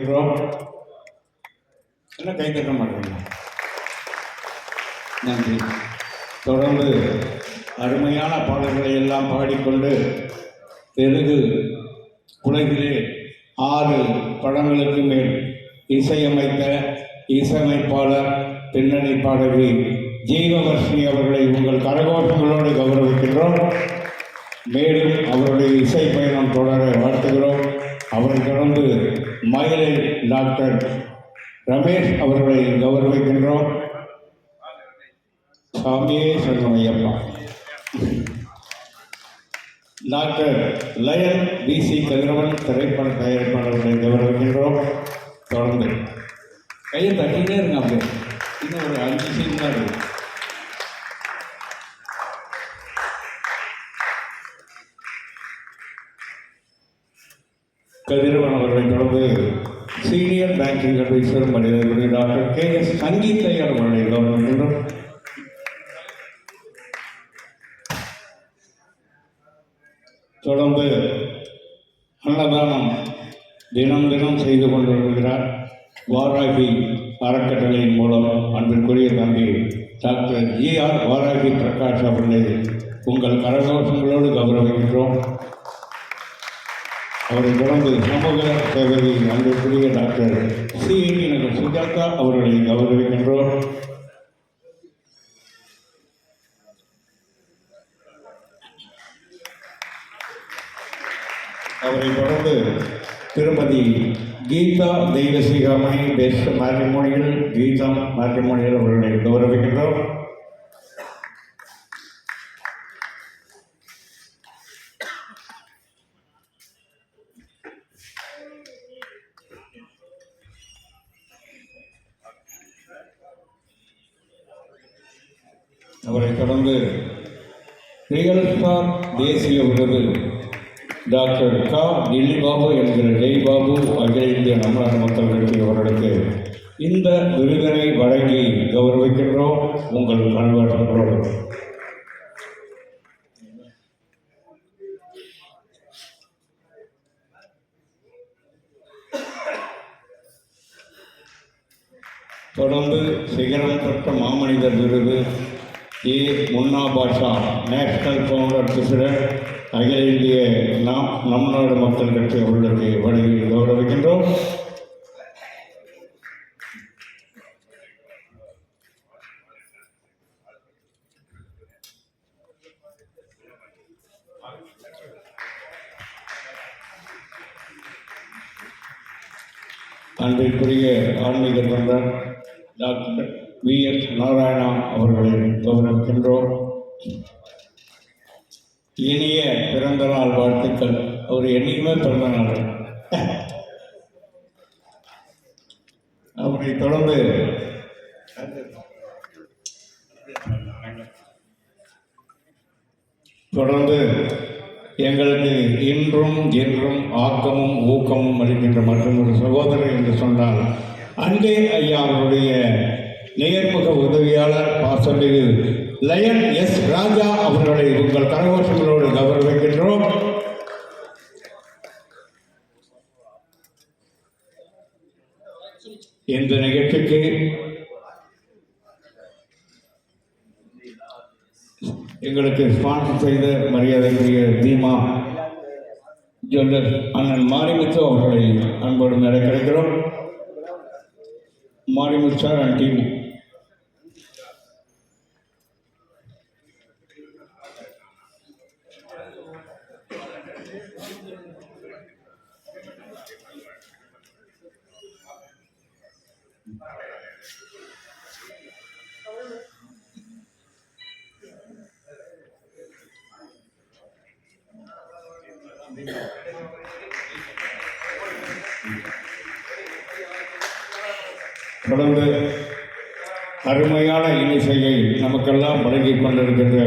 கௌரவிக்கின்றோம். என்ன கை தட்ட மாட்டேங்க. நன்றி. தொடர்ந்து அருமையான பாடல்களை எல்லாம் பாடிக்கொண்டு தெலுங்கு உலகிலே 6 படங்களுக்கு மேல் இசையமைத்த இசையமைப்பாளர் பின்னணி பாடகி ஜீவவர்ஷினி அவர்களை உங்கள் கரகோஷங்களோடு கௌரவிக்கின்றோம். மேலும் அவருடைய இசை பயணம் தொடர வாழ்த்துகிறோம். அவரை தொடர்ந்து மயிலை டாக்டர் ரமேஷ் அவர்களை கௌரவிக்கின்றோம். சாமியே சரணமையப்பா. டாக்டர் லயன் BC கதிரவன் திரைப்பட தயாரிப்பாளர்களை கௌரவிக்கின்றோம். தொடர்ந்து கையை தட்டிகிட்டே இருங்க. அப்படியே இன்னும் ஒரு 5 சீன் தான் இருக்கு. கதிரவன் அவர்களை தொடர்ந்து சீனியர் பேங்கிங் அட்வைசர் மனிதர்களுடைய டாக்டர் KS சங்கீதையர் அவர்களை கௌரவிக்கின்றோம். தொடர்ந்து அன்னதானம் தினம் தினம் செய்து கொண்டிருக்கிறார் வாராகி அறக்கட்டளையின் மூலம் அன்பிற்குரிய தம்பி டாக்டர் GR வாராகி பிரகாஷ் அவர்களை உங்கள் கரகோஷங்களோடு கௌரவிக்கின்றோம். அவரை தொடர்ந்து சமூக சேவகி அன்பிற்குரிய டாக்டர் CET நகர் சுஜாதா அவர்களை கௌரவிக்கின்றோம். அவரை தொடர்ந்து திருமதி Geetha Deivasigamani best matrimonial Geetha matrimonial அவர்களை கௌரவிக்கின்றோம். அவரை தொடர்ந்து ரியல் ஸ்டார் தேசிய விருது டாக்டர் டில்லி பாபு என்கிற ஜெய் பாபு அகில இந்திய தமிழ்நாடு மக்கள் கட்சி அவர்களுக்கு இந்த விருதினை வழங்கி கௌரவிக்கின்றோம். உங்கள் கண்காட்சிகளோடு தொடர்ந்து சிகரம் தொட்ட மாமனிதர் விருது முன்னா பாஷா நேஷனல் ஃபவுண்டர் பிரசிடென்ட் அகில இந்திய நம் நாடு மக்கள் கட்சி அவர்களுக்கு வழங்கி கௌரவிக்கின்றோம். அன்பிற்குரிய ஆன்மீக தொண்டர் டாக்டர் VS நாராயணா அவர்களை கௌரவிக்கின்றோம். இனிய பிறந்த நாள் வாழ்த்துக்கள். அவர் என்னைக்குமே பிறந்த நாள். அவரை தொடர்ந்து எங்களுக்கு இன்றும் என்றும் ஆக்கமும் ஊக்கமும் அளிக்கின்ற மற்றும் ஒரு சகோதரர் என்று சொன்னால் அன்பே ஐயா அவருடைய நேர்முக உதவியாளர் பாசமிகு லயன் S ராஜா அவர்களை உங்கள் கரகோஷங்களோடு கௌரவிக்கின்றோம். இந்த நிகழ்ச்சிக்கு எங்களுக்கு ஸ்பான்சர் செய்த மரியாதைக்குரிய தீமா ஜுவல்லர் அண்ணன் மாரிமுத்து அவர்களை அன்போடு மேலே கிடைக்கிறோம். Marimuthu sir and team. தொடர்ந்து அருமையான இன்னிசையை நமக்கெல்லாம் வழங்கிக் கொண்டிருக்கின்ற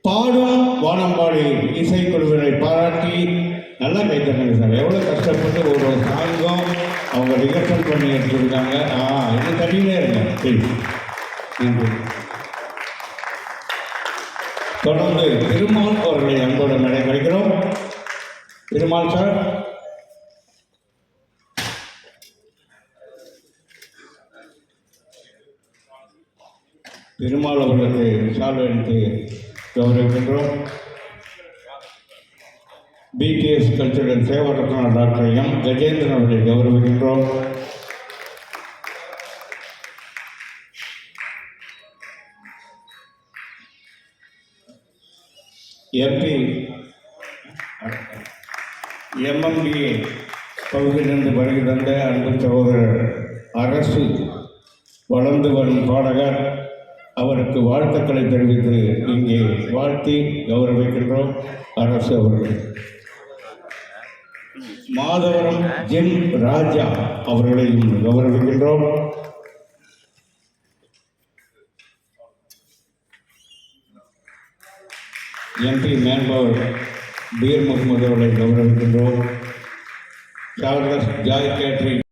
பாடும் வானம்பாடி இசைக்குழுவினை பாராட்டி நல்லா கைத்தட்டாங்க சார். எவ்வளோ கஷ்டப்பட்டு ஒரு சாங்கம் அவங்க ரிகர்சல் பண்ணி எடுத்துருக்காங்க. இன்னும் தண்ணியிலே இருங்க. தொடர்ந்து திருமால் அவர்களை அன்போடு மேடை கிடைக்கிறோம். திருமால் சார் பெருமாள் அவர்களுக்கு சால்வை அளித்து கௌரவிக்கின்றோம். PDS cultural Sevaratna doctor M Gajendran அவர்களை கௌரவிக்கின்றோம். எம்பி எம்எம்பிஏ பகுதியிலிருந்து வருகை தந்த அன்பு சகோதரர் அரசு வளர்ந்து வரும் பாடகர் அவருக்கு வாழ்த்துக்களை தெரிவித்து இங்கே வாழ்த்தி கௌரவிக்கின்றோம். அரசு அவர்கள் மாதவரம் ஜிம் ராஜா அவர்களையும் கௌரவிக்கின்றோம். எம்பி மேன்பவர் பீர் முகமது அவர்களை கௌரவிக்கின்றோம். Charles Joy catering